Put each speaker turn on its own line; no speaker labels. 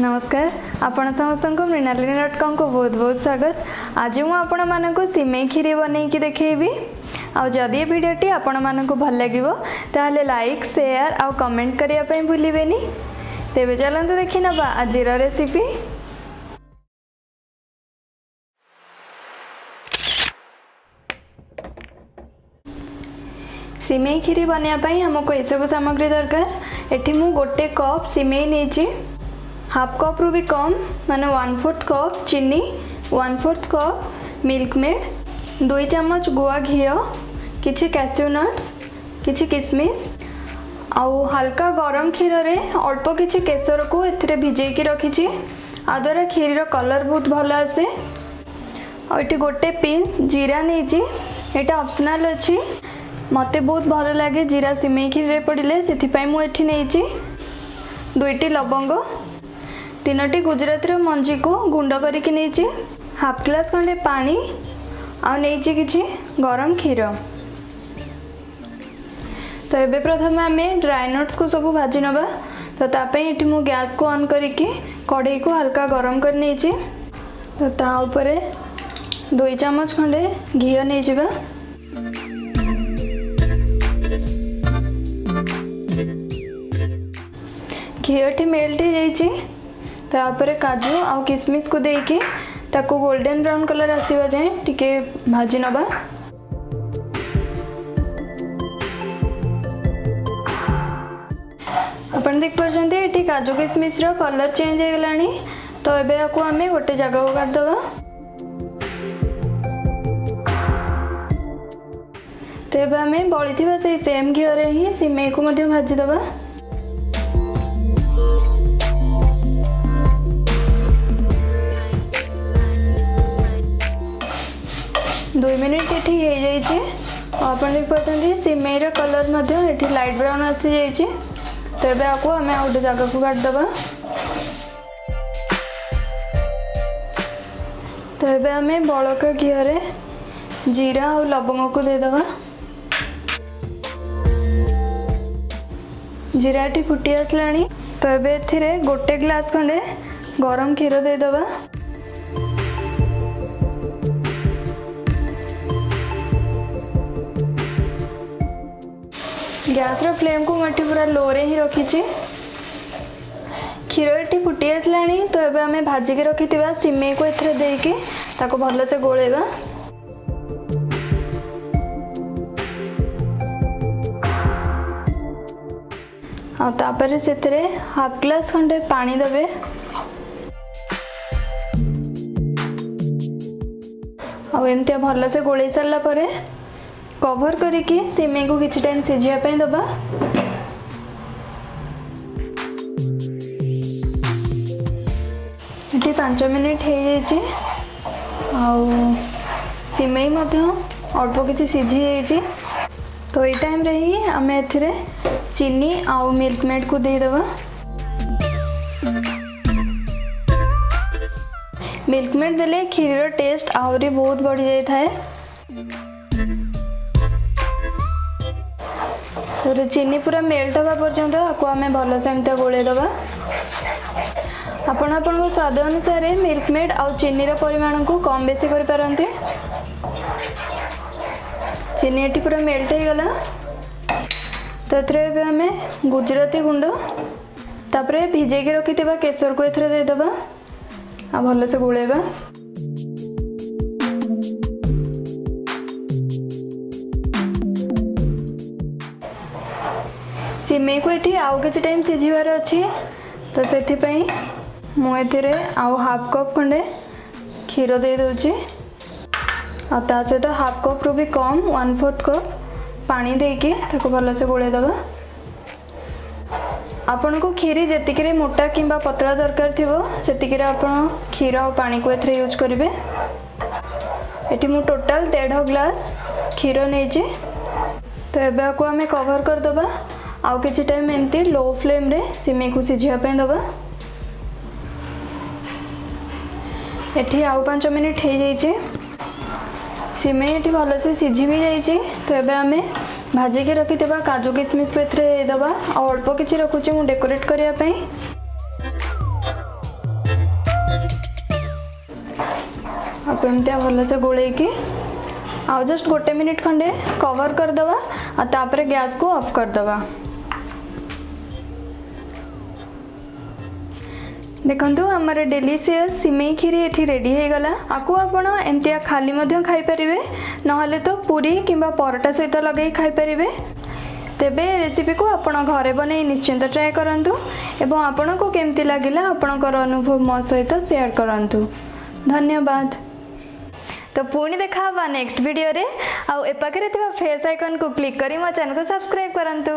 नमस्कार आपण समस्त को मृणालिनी.com को बहुत बहुत स्वागत। आज मु आपण मानक सिमेई खीरी बनई की देखैबी। आ जदि ये वीडियोटी आपण मानक भल लागिवो ताहले लाइक शेयर आ कमेंट करिया पई भूलिबेनी। तेबे चलंतु देखि नबा आजिर रेसिपी। सिमेई खीरी बनया पई हमको ए सब सामग्री दरकार। एठी मु गोटे कप सिमेई नेची, हाफ कप रु भी कम माने 1/4 कप चीनी, 1/4 कप मिल्क मेड, 2 चम्मच गुआ घी, किछि कैश्यू नट्स, किछि किशमिश आउ हल्का गरम क्षीर रे अल्प किछि केसर को एथिरे भिजै की रखिछि। आ द्वारा खीर रो कलर बहुत भल आसे। आ एठी गोटे पिंच जीरा नेछि, एटा ऑप्शनल अछि। मते बहुत भल लागे जीरा सिमेई खीर रे पड़िले, सेथि पई मु एठी नेछि। 2टी लवंग, 3टी गुजराती रो मंजी को गुंड करिक नेछि, हाफ ग्लास खंडे पानी आ नेछि किछि गरम क्षीर। तो एबे प्रथम आमे ड्राई नट्स को सब भाजी नबा। तो तापे एठी मु गैस को ऑन करिकी कढ़ाई को हल्का गरम कर नेछि। तो ता ऊपर 2 चम्मच खंडे घी नै जिबा। घी एठी मेल्ट हो जाइछि। तापर काजू आ किशमिश को देकी ताको गोल्डन ब्राउन कलर आसीबा जाय टिके भाजी नबा। अपन देख परछन्ते एठी काजू किशमिश रो कलर चेंज हो गलानी। तो एबे आको हमें गोटे जगह को काट दबा। तो एबे हमें बळीथिबा से सेम घी रे ही सिमेई को मध्य भाजी दबा। दो मिनिट एठी हो जाइए। आप देख पार्टी सिमेई रो कलर मध्य एठी लाइट ब्राउन आसी जाइए। तो एबे आपको हमें आ गोटे जगह को काट दबा। तो एबे हमें बड़का घी रे जीरा और लवंग को दे दबा। जीरा एठी फुटी आसलानी। तो एबे एथिरे गोटे ग्लास खंडे गरम क्षीर दे दबा। गैस रो फ्लेम को मटी पूरा लो रे ही रखी। क्षीर एठी फुटी आसलानी। तो एबे हमें भाजी के रखिथिबा सिमेई को एथरे देकी ताको भल से गोळेबा। आ तापर सेथरे हाफ ग्लास खंडे पानी देबे। आ एमतिया भल से गोळेई सारला परे कवर करिकी सिमेई को किछि टाइम सिझिया पे दबा। एठी 5 मिनिट हो जाइए। आउ सिमेई मध्य अल्प किछि सिझी जाइए। तो ये टाइम रे ही आमे एथिरे चीनी आउ मिल्क मेड को दे दबा। मिल्क मेड देले खीर रो टेस्ट आउरी बहुत बढ़ी जाय थाए। तो चीनी पूरा मेल्ट हवा पर्यंत आपको आम भल से एमती गोले दबा। आपण स्वाद अनुसार मिल्क मेड आउ चीनी रो परिमाण को कम बेसी करि पारंती। चीनी एटी पूरा मेल्ट हो गला। तो एथरे आमे गुजराती गुंड तापरे भिजे के रखिथिबा केसर को एथरे दे दबा। आ भल से गोलेबा। सिमेई को एठी आउ किछि टाइम सिझिबार अछि। तो सेथि पई मु एथिरे आउ हाफ कप खंडे क्षीर दे दोछि। आ ता सहित हाफ कप रु भी कम 1/4 कप पानी देकी ताको भल से गोळे दबा। आपन को खीरी जेतिकरे मोटा किंबा पतला दरकार थिबो सेतिकरे आपन क्षीर और पानी को एथरे यूज करिवे। एठी मु टोटल 1.5 ग्लास क्षीर नेछि। तो एबे आको हमें कवर कर दबा। आउ किछि टाइम एमती लो फ्लेम रे सिमेई को सिझिया पे दबा। एठी आउ 5 मिनिट हो जाइए। सिमेई एठी भल से सिझी भी जाइए। तो एबे हमें भाजी के रखिथिबा काजू किशमिश को एथरे दबा। आ अल्प किछि रखुछि मु डेकोरेट करिया पई। ताको एमती भल से गोले आउ जस्ट 1 मिनिट खंडे कवर करदवा आ तापरे गैस को ऑफ करदवा। देखंतु हमर डिलीशियस सिमेई खीरी एठी रेडी हे गला। आकु आपण एमतिया खाली मध्य खाई परिबे नहले तो पूरी किंबा परोटा सहित लगे खाई परिबे। तेबे रेसिपी को आपण घरे बने निश्चिंत ट्राए करंतु एवं आपण को केमती लागिला आपणकर अनुभव मो सहित शेयर करंतु। धन्यवाद। तो पुणी देखा नेक्स्ट वीडियो रे। आउ ए पाखरे फेस आइकन को क्लिक करी मो चैनल को सब्सक्राइब करंतु।